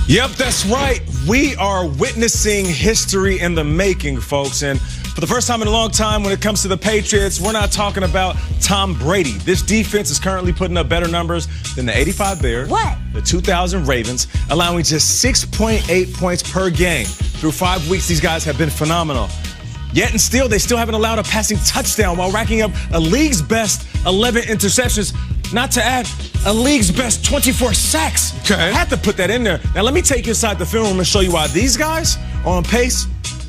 Yep, that's right. We are witnessing history in the making, folks. And for the first time in a long time, when it comes to the Patriots, we're not talking about Tom Brady. This defense is currently putting up better numbers than the 85 Bears, the 2000 Ravens, allowing just 6.8 points per game. Through 5 weeks, these guys have been phenomenal. Yet and still, they still haven't allowed a passing touchdown while racking up a league's best 11 interceptions, not to add a league's best 24 sacks. Okay. I had to put that in there. Now, let me take you inside the film room and show you why these guys are on pace,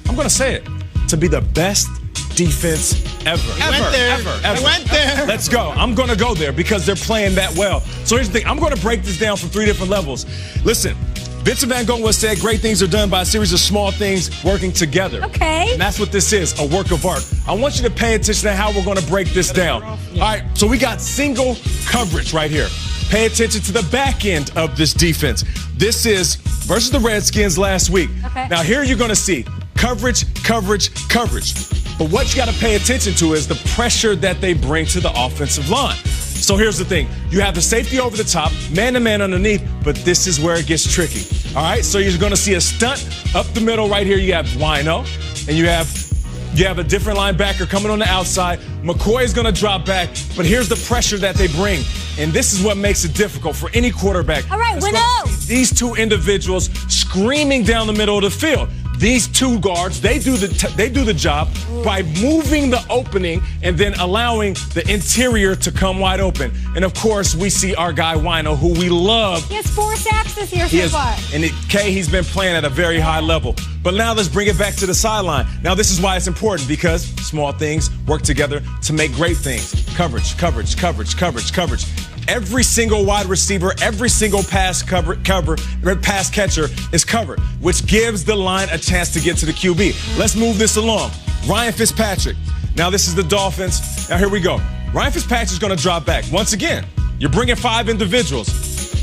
I'm going to say it, to be the best defense ever. I went there. Let's go. I'm going to go there because they're playing that well. So here's the thing. I'm going to break this down from 3 different levels. Listen, Vincent Van Gogh once said, great things are done by a series of small things working together. Okay. And that's what this is, a work of art. I want you to pay attention to how we're going to break this down. All right, so we got single coverage right here. Pay attention to the back end of this defense. This is versus the Redskins last week. Okay. Now here you're going to see coverage, coverage, coverage. But what you got to pay attention to is the pressure that they bring to the offensive line. So here's the thing. You have the safety over the top, man-to-man underneath, but this is where it gets tricky. All right, so you're going to see a stunt up the middle right here. You have Wino, and you have a different linebacker coming on the outside. McCoy is going to drop back, but here's the pressure that they bring, and this is what makes it difficult for any quarterback. All right, Wino. These two individuals screaming down the middle of the field. These two guards, they do the job by moving the opening and then allowing the interior to come wide open. And of course, we see our guy Wino, who we love. He has 4 sacks this year so far. And he's been playing at a very high level. But now let's bring it back to the sideline. Now this is why it's important, because small things work together to make great things. Coverage, coverage, coverage, coverage, coverage. Every single wide receiver, every single pass catcher is covered, which gives the line a chance to get to the QB. Let's move this along. Ryan Fitzpatrick. Now this is the Dolphins. Now here we go. Ryan Fitzpatrick's going to drop back. Once again, you're bringing 5 individuals.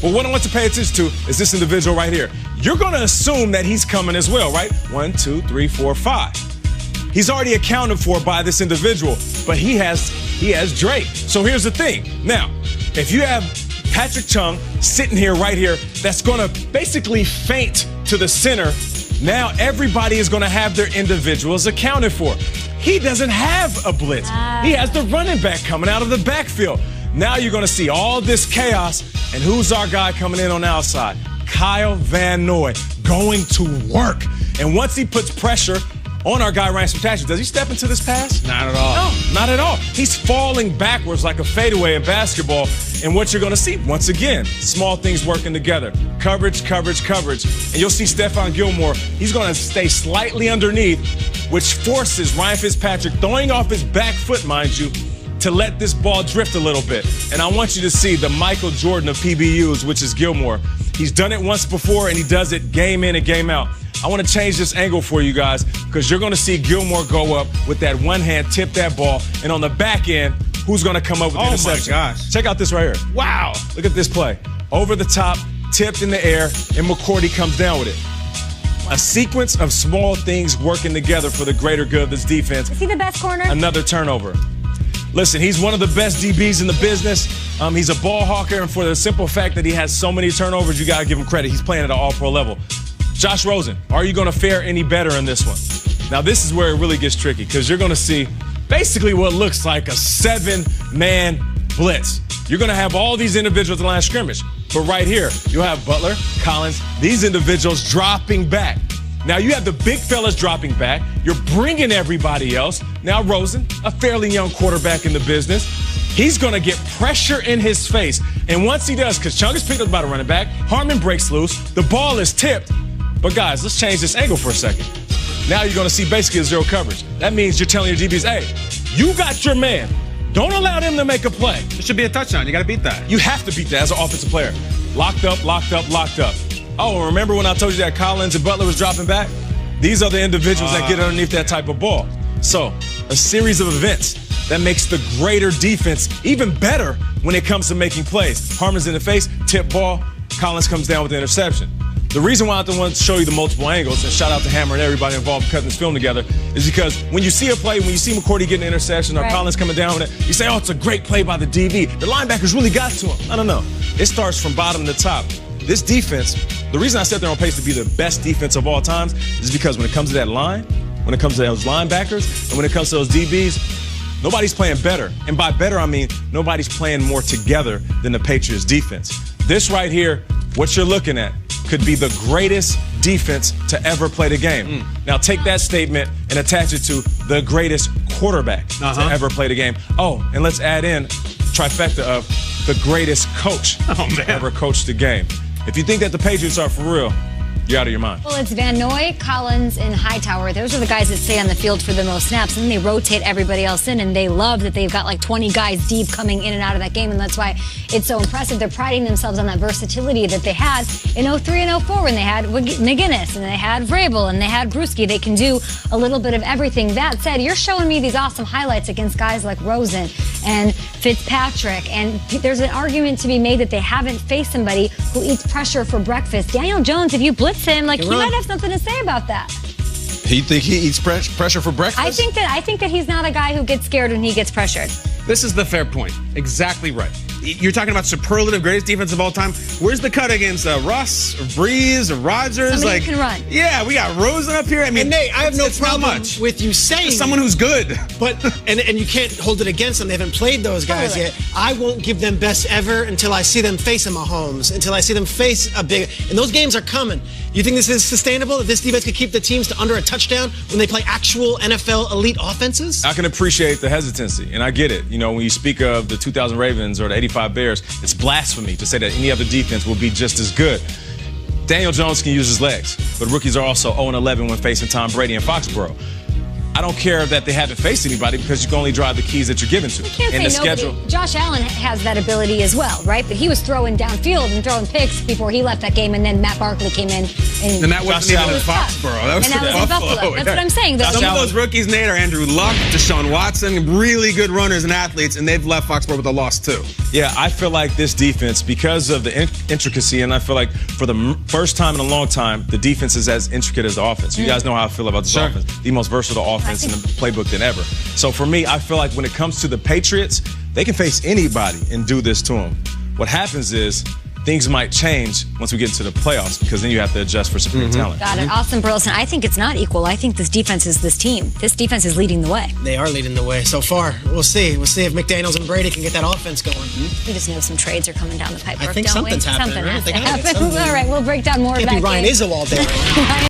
But what I want to pay attention to is this individual right here. You're going to assume that he's coming as well, right? 1, 2, 3, 4, 5. He's already accounted for by this individual, but he has Drake. So here's the thing. Now, if you have Patrick Chung sitting here, right here, that's going to basically feint to the center, now everybody is going to have their individuals accounted for. He doesn't have a blitz. He has the running back coming out of the backfield. Now you're going to see all this chaos, and who's our guy coming in on the outside? Kyle Van Noy going to work. And once he puts pressure on our guy Ryan Fitzpatrick, does he step into this pass? Not at all. No, not at all. He's falling backwards like a fadeaway in basketball. And what you're going to see, once again, small things working together. Coverage, coverage, coverage. And you'll see Stephon Gilmore, he's going to stay slightly underneath, which forces Ryan Fitzpatrick, throwing off his back foot, mind you, to let this ball drift a little bit. And I want you to see the Michael Jordan of PBUs, which is Gilmore. He's done it once before, and he does it game in and game out. I want to change this angle for you guys, because you're going to see Gilmore go up with that one hand, tip that ball, and on the back end, who's going to come up with the interception? Oh, my gosh. Check out this right here. Wow. Look at this play. Over the top, tipped in the air, and McCourty comes down with it. A sequence of small things working together for the greater good of this defense. Is he the best corner? Another turnover. Listen, he's one of the best DBs in the business. He's a ball hawker, and for the simple fact that he has so many turnovers, you got to give him credit. He's playing at an all-pro level. Josh Rosen, are you going to fare any better in this one? Now, this is where it really gets tricky, because you're going to see basically what looks like a 7-man blitz. You're going to have all these individuals at the line of scrimmage. But right here, you'll have Butler, Collins, these individuals dropping back. Now, you have the big fellas dropping back. You're bringing everybody else. Now, Rosen, a fairly young quarterback in the business, he's going to get pressure in his face. And once he does, because Chung is picked up by the running back, Harmon breaks loose, the ball is tipped. But guys, let's change this angle for a second. Now you're going to see basically a zero coverage. That means you're telling your DBs, hey, you got your man. Don't allow them to make a play. It should be a touchdown. You got to beat that. You have to beat that as an offensive player. Locked up, locked up, locked up. Oh, remember when I told you that Collins and Butler was dropping back? These are the individuals that get underneath that type of ball. So, a series of events that makes the greater defense even better when it comes to making plays. Harmon's in the face, tip ball, Collins comes down with the interception. The reason why I want to show you the multiple angles, and shout out to Hammer and everybody involved in cutting this film together, is because when you see a play, when you see McCourty getting an interception or Collins coming down with it, you say, oh, it's a great play by the DB. The linebackers really got to him. I don't know. It starts from bottom to top. this defense, the reason I said they're on pace to be the best defense of all times is because when it comes to that line, when it comes to those linebackers, and when it comes to those DBs, nobody's playing better. And by better, I mean nobody's playing more together than the Patriots defense. This right here, what you're looking at, could be the greatest defense to ever play the game. Now take that statement and attach it to the greatest quarterback to ever play the game. Oh, and let's add in trifecta of the greatest coach to ever coach the game. If you think that the Patriots are for real, you're out of your mind. Well, it's Van Noy, Collins, and Hightower. Those are the guys that stay on the field for the most snaps, and then they rotate everybody else in, and they love that they've got like 20 guys deep coming in and out of that game, and that's why it's so impressive. They're priding themselves on that versatility that they had in 03 and 04 when they had McGinnis, and they had Vrabel, and they had Bruschi. They can do a little bit of everything. That said, you're showing me these awesome highlights against guys like Rosen and Fitzpatrick, and there's an argument to be made that they haven't faced somebody who eats pressure for breakfast. Daniel Jones, if you blitz him, like, he might have something to say about that. You think he eats pressure for breakfast? I think that he's not a guy who gets scared when he gets pressured. This is the fair point. Exactly right. You're talking about superlative greatest defense of all time. Where's the cut against Russ, or Breeze, or Rodgers? Somebody who can run. Yeah, we got Rosen up here. I mean, and Nate, I have no problem much with you saying someone who's good, but and you can't hold it against them. They haven't played those guys yet. I won't give them best ever until I see them face a Mahomes, until I see them face a big. And those games are coming. You think this is sustainable? That this defense could keep the teams to under a touchdown when they play actual NFL elite offenses? I can appreciate the hesitancy, and I get it. You know, when you speak of the 2000 Ravens or the 85 Bears, it's blasphemy to say that any other defense will be just as good. Daniel Jones can use his legs, but rookies are also 0-11 when facing Tom Brady in Foxborough. I don't care that they haven't faced anybody because you can only drive the keys that you're given to. You can't in the say nobody. schedule. Josh Allen has that ability as well, right? But he was throwing downfield and throwing picks before he left that game, and then Matt Barkley came in. And that wasn't even in Foxborough. That was in Buffalo. That's what I'm saying. Some of those rookies, Nate, are Andrew Luck, Deshaun Watson, really good runners and athletes, and they've left Foxborough with a loss too. Yeah, I feel like this defense, because of the intricacy, and I feel like for the first time in a long time, the defense is as intricate as the offense. You guys know how I feel about this offense. The most versatile offense in the playbook than ever. So for me, I feel like when it comes to the Patriots, they can face anybody and do this to them. What happens is things might change once we get into the playoffs because then you have to adjust for superior talent. Got it. Awesome, Bur-Lesson. I think it's not equal. I think this defense is this team. This defense is leading the way. They are leading the way so far. We'll see. We'll see if McDaniels and Brady can get that offense going. We just know some trades are coming down the pipe. I think something's happening. Something has to happen. All right, we'll break down more of that Can't be Ryan game. Izzo all day.